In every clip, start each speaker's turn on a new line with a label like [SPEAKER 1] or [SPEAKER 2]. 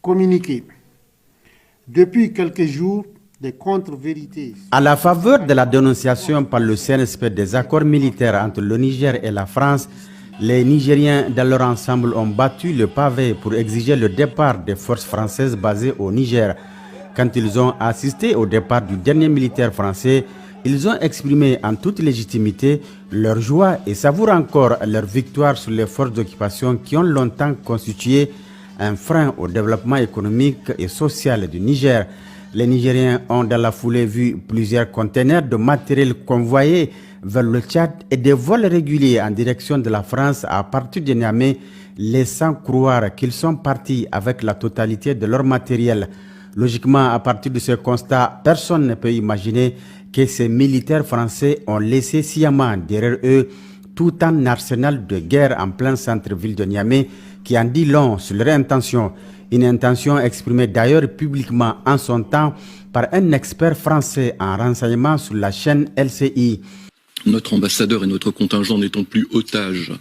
[SPEAKER 1] Communiqué. Depuis quelques jours, des contre-vérités.
[SPEAKER 2] À la faveur de la dénonciation par le CNSP des accords militaires entre le Niger et la France, les Nigériens dans leur ensemble ont battu le pavé pour exiger le départ des forces françaises basées au Niger. Quand ils ont assisté au départ du dernier militaire français, ils ont exprimé en toute légitimité leur joie et savourent encore leur victoire sur les forces d'occupation qui ont longtemps constitué un frein au développement économique et social du Niger. Les Nigériens ont dans la foulée vu plusieurs conteneurs de matériel convoyés vers le Tchad et des vols réguliers en direction de la France à partir de Niamey, laissant croire qu'ils sont partis avec la totalité de leur matériel. Logiquement, à partir de ce constat, personne ne peut imaginer que ces militaires français ont laissé sciemment derrière eux tout un arsenal de guerre en plein centre-ville de Niamey qui en dit long sur leur intention. Une intention exprimée d'ailleurs publiquement en son temps par un expert français en renseignement sur la chaîne LCI.
[SPEAKER 3] Notre ambassadeur et notre contingent n'étant plus otages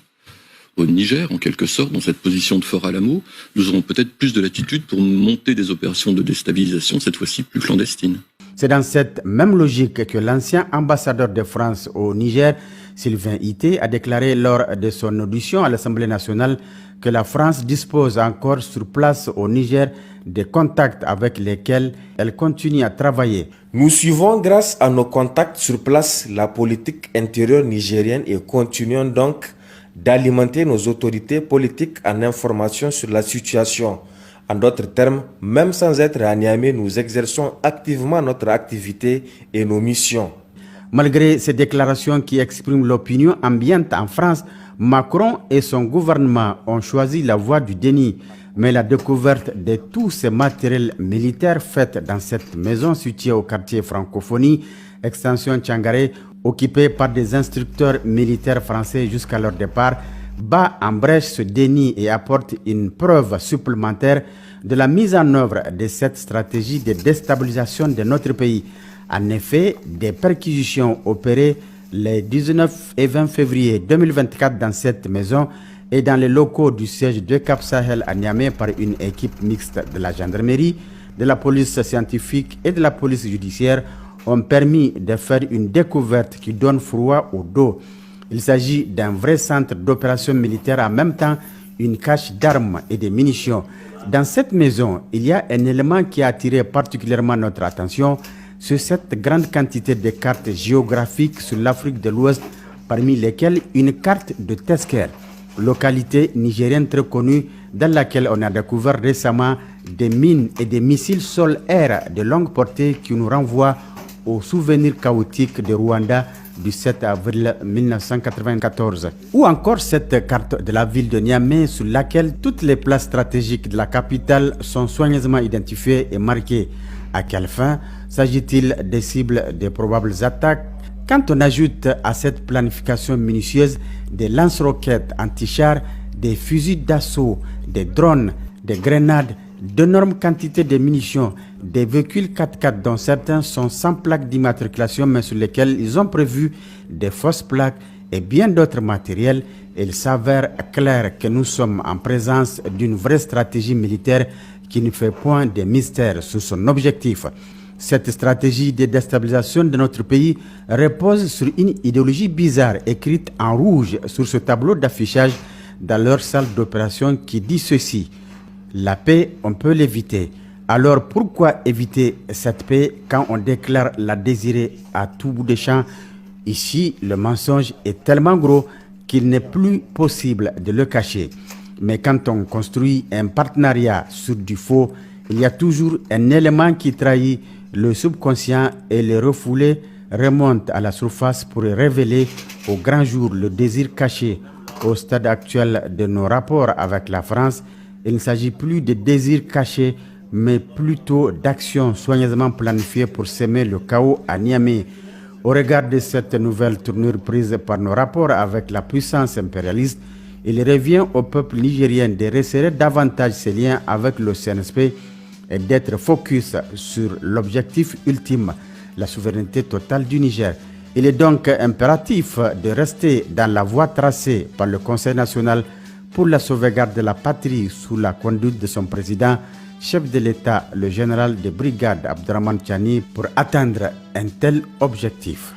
[SPEAKER 3] au Niger, en quelque sorte, dans cette position de Fort Alamo, nous aurons peut-être plus de latitude pour monter des opérations de déstabilisation, cette fois-ci plus clandestines.
[SPEAKER 2] C'est dans cette même logique que l'ancien ambassadeur de France au Niger, Sylvain Ité, a déclaré lors de son audition à l'Assemblée nationale que la France dispose encore sur place au Niger des contacts avec lesquels elle continue à travailler.
[SPEAKER 4] Nous suivons grâce à nos contacts sur place la politique intérieure nigérienne et continuons donc d'alimenter nos autorités politiques en information sur la situation. En d'autres termes, même sans être à Niamey, nous exerçons activement notre activité et nos missions.
[SPEAKER 2] Malgré ces déclarations qui expriment l'opinion ambiante en France, Macron et son gouvernement ont choisi la voie du déni. Mais la découverte de tous ces matériels militaires faits dans cette maison située au quartier Francophonie, extension Tchangaré, occupée par des instructeurs militaires français jusqu'à leur départ, bat en brèche ce déni et apporte une preuve supplémentaire de la mise en œuvre de cette stratégie de déstabilisation de notre pays. En effet, des perquisitions opérées les 19 et 20 février 2024 dans cette maison et dans les locaux du siège de Cap Sahel à Niamey par une équipe mixte de la gendarmerie, de la police scientifique et de la police judiciaire ont permis de faire une découverte qui donne froid au dos. Il s'agit d'un vrai centre d'opération militaire, en même temps une cache d'armes et de munitions. Dans cette maison, il y a un élément qui a attiré particulièrement notre attention, c'est cette grande quantité de cartes géographiques sur l'Afrique de l'Ouest, parmi lesquelles une carte de Tesker, localité nigérienne très connue dans laquelle on a découvert récemment des mines et des missiles sol-air de longue portée qui nous renvoient au souvenir chaotique de Rwanda du 7 avril 1994. Ou encore cette carte de la ville de Niamey sur laquelle toutes les places stratégiques de la capitale sont soigneusement identifiées et marquées. À quelle fin s'agit-il des cibles des probables attaques? Quand on ajoute à cette planification minutieuse des lance-roquettes anti-chars, des fusils d'assaut, des drones, des grenades, d'énormes quantités de munitions, des véhicules 4x4 dont certains sont sans plaque d'immatriculation mais sur lesquels ils ont prévu des fausses plaques et bien d'autres matériels, il s'avère clair que nous sommes en présence d'une vraie stratégie militaire qui ne fait point de mystère sur son objectif. Cette stratégie de déstabilisation de notre pays repose sur une idéologie bizarre écrite en rouge sur ce tableau d'affichage dans leur salle d'opération qui dit ceci: la paix, on peut l'éviter. Alors pourquoi éviter cette paix quand on déclare la désirer à tout bout de champ? Ici, le mensonge est tellement gros qu'il n'est plus possible de le cacher. Mais quand on construit un partenariat sur du faux, il y a toujours un élément qui trahit le subconscient et le refoulé remonte à la surface pour révéler au grand jour le désir caché. Au stade actuel de nos rapports avec la France, il ne s'agit plus de désirs cachés, mais plutôt d'actions soigneusement planifiées pour semer le chaos à Niamey. Au regard de cette nouvelle tournure prise par nos rapports avec la puissance impérialiste, il revient au peuple nigérien de resserrer davantage ses liens avec le CNSP et d'être focus sur l'objectif ultime, la souveraineté totale du Niger. Il est donc impératif de rester dans la voie tracée par le Conseil national pour la sauvegarde de la patrie sous la conduite de son président, chef de l'État, le général de brigade Abdraman Chani, pour atteindre un tel objectif.